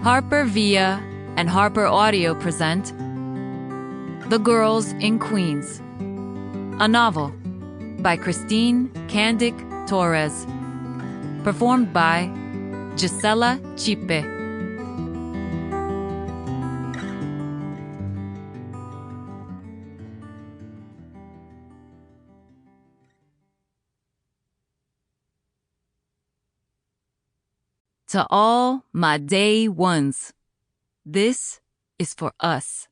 Harper Via and HarperAudio present The Girls in Queens, a novel by Kandic Torres, performed by Gisela Chipe. To all my day ones, this is for us.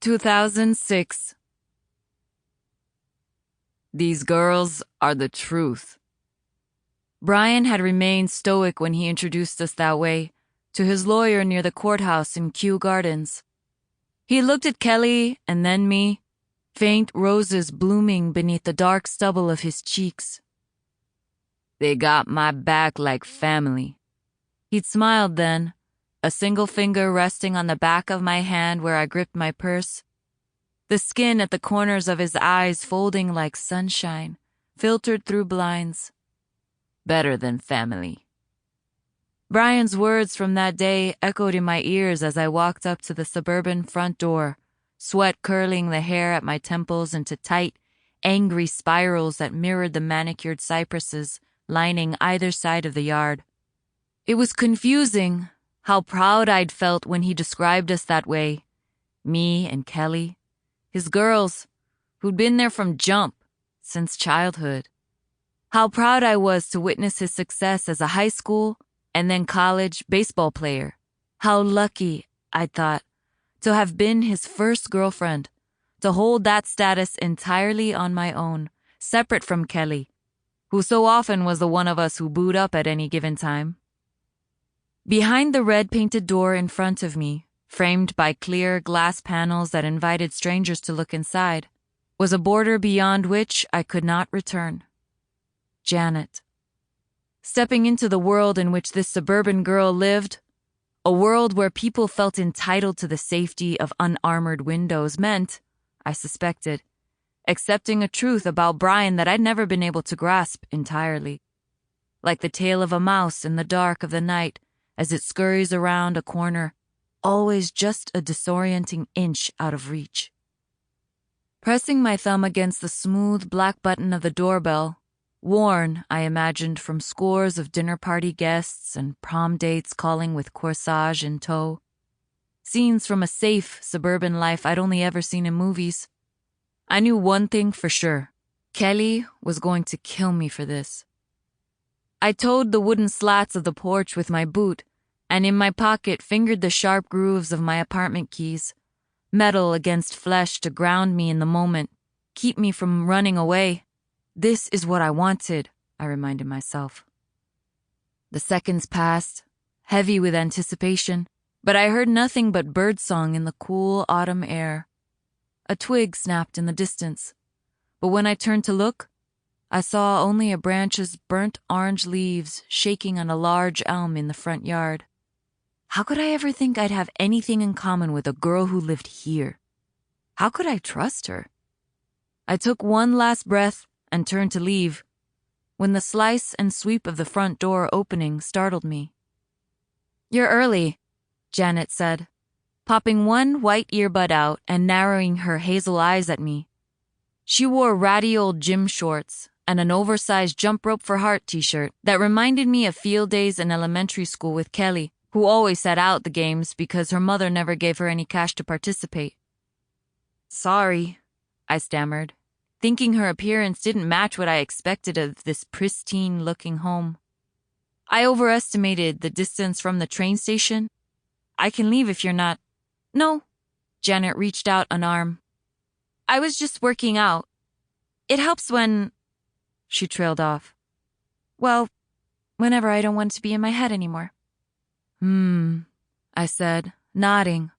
2006. These girls are the truth. Brian had remained stoic when he introduced us that way to his lawyer near the courthouse in Kew Gardens. He looked at Kelly and then me, faint roses blooming beneath the dark stubble of his cheeks. They got my back like family. He'd smiled then, a single finger resting on the back of my hand where I gripped my purse, the skin at the corners of his eyes folding like sunshine, filtered through blinds. Better than family. Brian's words from that day echoed in my ears as I walked up to the suburban front door, sweat curling the hair at my temples into tight, angry spirals that mirrored the manicured cypresses lining either side of the yard. It was confusing how proud I'd felt when he described us that way, me and Kelly, his girls, who'd been there from jump, since childhood. How proud I was to witness his success as a high school and then college baseball player. How lucky, I thought, to have been his first girlfriend, to hold that status entirely on my own, separate from Kelly, who so often was the one of us who booed up at any given time. Behind the red-painted door in front of me, framed by clear glass panels that invited strangers to look inside, was a border beyond which I could not return. Janet. Stepping into the world in which this suburban girl lived, a world where people felt entitled to the safety of unarmored windows, meant, I suspected, accepting a truth about Brian that I'd never been able to grasp entirely. Like the tail of a mouse in the dark of the night as it scurries around a corner, always just a disorienting inch out of reach. Pressing my thumb against the smooth black button of the doorbell, worn, I imagined, from scores of dinner party guests and prom dates calling with corsage in tow, scenes from a safe suburban life I'd only ever seen in movies, I knew one thing for sure. Kelly was going to kill me for this. I toed the wooden slats of the porch with my boot, and in my pocket fingered the sharp grooves of my apartment keys, metal against flesh to ground me in the moment, keep me from running away. This is what I wanted, I reminded myself. The seconds passed, heavy with anticipation, but I heard nothing but birdsong in the cool autumn air. A twig snapped in the distance, but when I turned to look, I saw only a branch's burnt orange leaves shaking on a large elm in the front yard. How could I ever think I'd have anything in common with a girl who lived here? How could I trust her? I took one last breath and turned to leave, when the slice and sweep of the front door opening startled me. "You're early," Janet said, popping one white earbud out and narrowing her hazel eyes at me. She wore ratty old gym shorts and an oversized jump rope for heart t-shirt that reminded me of field days in elementary school with Kelly, who always sat out the games because her mother never gave her any cash to participate. "Sorry," I stammered, thinking her appearance didn't match what I expected of this pristine-looking home. "I overestimated the distance from the train station. I can leave if you're not—" "No." Janet reached out an arm. "I was just working out. It helps when—" She trailed off. "Well, whenever I don't want to be in my head anymore." I said, nodding,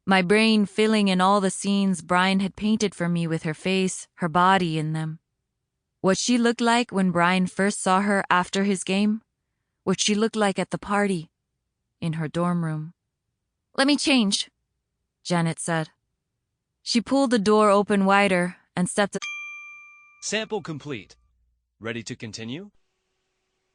my brain filling in all the scenes Brian had painted for me with her face, her body in them. What she looked like when Brian first saw her after his game, what she looked like at the party, in her dorm room. "Let me change," Janet said. She pulled the door open wider and stepped. Sample complete. Ready to continue?